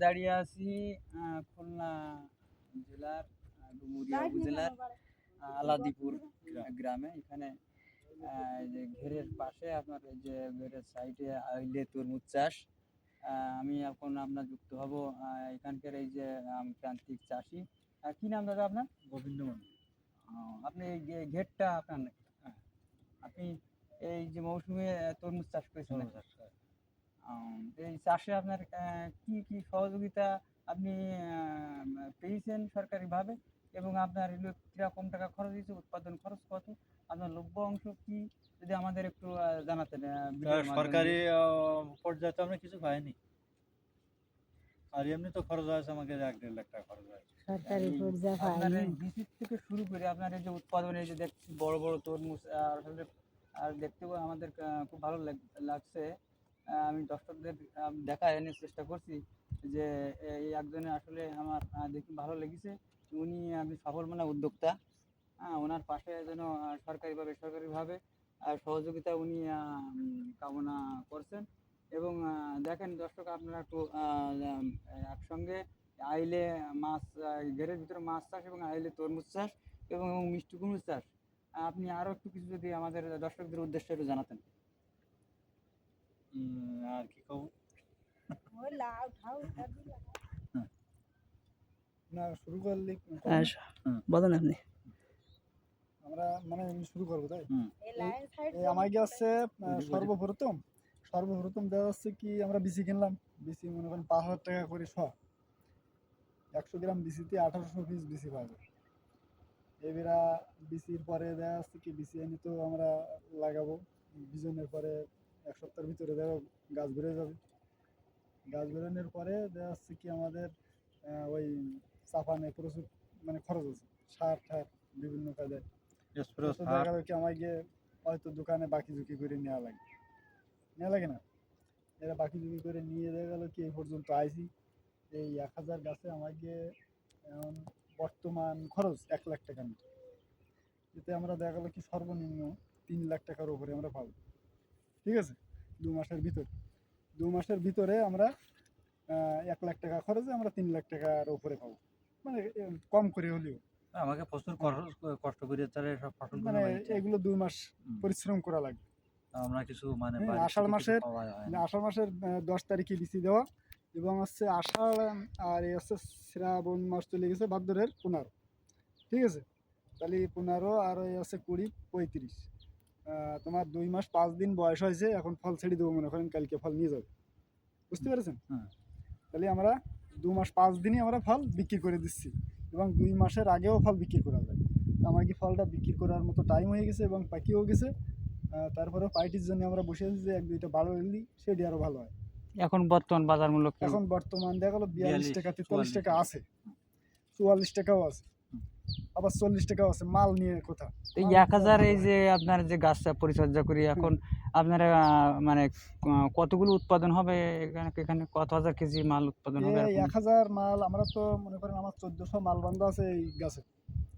দাঁড়িয়ে আছি খুলনা জেলার ডুমুরিয়া উপজেলার আলাদিপুর গ্রামে। এখানে এই যে ঘেরের পাশে আপনার এই যে ঘেরের সাইডে আইলে তরমুজ চাষ। আমি এখন আপনার যুক্ত হব এখানকার এই যে প্রান্তিক চাষি। কি নাম দাদা আপনার? গোবিন্দ মন্ডল। আপনি এই ঘেরটা আপনার নাকি? আপনি এই যে মৌসুমে তরমুজ চাষ করেছেন নাকি? এই চাষে আপনার কি কি সহযোগিতা আপনি পেয়েছেন সরকারিভাবে, এবং আপনার কিরকম টাকা খরচ হয়েছে, উৎপাদন খরচ কত, আপনার লভ্য অংশ কি, যদি আমাদের একটু জানাতেন ভিডিওর মাধ্যমে। সরকারি পর্যায়ে তো আমরা কিছু পাইনি, আর এমনি তো খরচ হয়েছে আমাকে 1-1.5 লাখ টাকা খরচ হয়েছে। সরকারি পর্যায়ে আপনার এই পাইনি। বীজ থেকে শুরু করে আপনার এই যে উৎপাদন, এই যে দেখছি বড় বড় তরমুজ, আসলে আর দেখতেও আমাদের খুব ভালো লাগছে। আমি দর্শকদের দেখানোর চেষ্টা করছি যে এই একজনে আসলে আমার দেখি ভালো লেগেছে। উনি একজন সফল মানে উদ্যোক্তা। ওনার পাশে যেন সরকারিভাবে বেসরকারিভাবে সহযোগিতা উনি কামনা করছেন। এবং দেখেন দর্শক, আপনারা একটু একসঙ্গে আইলে মাছ, ঘেরের ভিতরে মাছ চাষ এবং আইলে তরমুজ চাষ এবং মিষ্টি কুমড়ো চাষ। আপনি আরও একটু কিছু যদি আমাদের দর্শকদের উদ্দেশ্যে একটু জানাতেন। আর কি কব না, শুরু করলে বলেন আপনি। আমরা মানে শুরু করবো তাই। আমার কাছে সর্বপ্রথম দেওয়া হচ্ছে কি, আমরা বিসি কিনলাম। বিসি মনে করেন 5,000 টাকা করে 100 গ্রাম বিসিতে 1800 পিস বিসি পাবে। এবারে বিসির পরে দেওয়া হচ্ছে কি, বিসি এনে তো আমরা লাগাবো। বিজনের পরে 1 সপ্তাহের ভিতরে দেওয়া গাছ বেড়ে যাবে। গাছ বেরোনোর পরে দেওয়া হচ্ছে কি, আমাদের ওই চাপানে প্রচুর মানে খরচ আছে, সার ঠার বিভিন্ন কাজে। দেখা গেল কি আমাকে হয়তো দোকানে বাকি ঝুঁকি করে নেওয়া লাগে না। এরা বাকি ঝুঁকি করে নিয়ে দেখা গেল কি এই পর্যন্ত আইছি। এই 1000 গাছে আমাকে এখন বর্তমান খরচ 1 লাখ টাকা নিই। এতে আমরা দেখা গেল কি সর্বনিম্ন 3 লাখ টাকার উপরে আমরা পাবো। ঠিক আছে, 2 মাসের ভিতরে আমরা 1 লাখ টাকা খরচে আমরা 3 লাখ টাকার উপরে পাবো, মানে কম করে হলেও। আমাকে প্রচুর কষ্ট করে তাহলে সব ফসল মানে এগুলো 2 মাস পরিশ্রম করা লাগবে। আমরা কিছু মানে আষাঢ় মাসের 10 তারিখে বিচি দেওয়া, এবং হচ্ছে আষাঢ় আর এই হচ্ছে শ্রাবণ মাস চলে গেছে ভাদ্রের 15। ঠিক আছে, তাহলে 15 আর এই হচ্ছে 20, 35, তোমার 2 মাস 5 দিন বয়স হয়েছে। এখন ফল ছেড়ে দেবো, মনে করেন কালকে ফল নিয়ে যাবে। বুঝতে পেরেছেন? তাহলে আমরা 2 মাস 5 দিনই আমরা ফল বিক্রি করে দিচ্ছি, এবং 2 মাসের আগেও ফল বিক্রি করা যায়। আমার কি ফলটা বিক্রি করার মতো টাইম হয়ে গেছে এবং পাকিও গেছে। তারপরে পাইটির জন্য আমরা বসে আছি যে 1-2টা ভালো নিলি সেটি আরও ভালো হয়। এখন বর্তমান বাজার মূল্য এখন বর্তমান দেখা গেলো 42 টাকা, 43 টাকা আছে, 44 টাকাও আছে, আবার 40 টাকাও আছে। মাল নিয়ে কথা। এই 1000 এই যে আপনার যে গাছটা পরিচর্যা করি, এখন আপনারা মানে কতগুলো উৎপাদন হবে এখানে কত হাজার কেজি মাল উৎপাদন হবে? 1000 মাল আমরা তো মনে করেন আমার 1400 মাল বান্ধা আছে এই গাছে।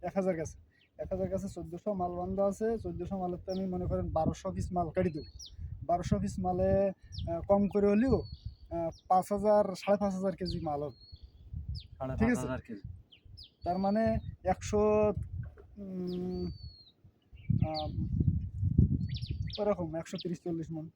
1000 গাছে 1400 মাল বান্ধা আছে। 1400 মালের তো আমি মনে করেন 1200 পিস মাল কাটি দেবো। 1200 পিস মালে কম করে হলেও 5000, 5500 কেজি মাল হবে। ঠিক আছে, তার মানে 100 ওরকম 130-140 মন।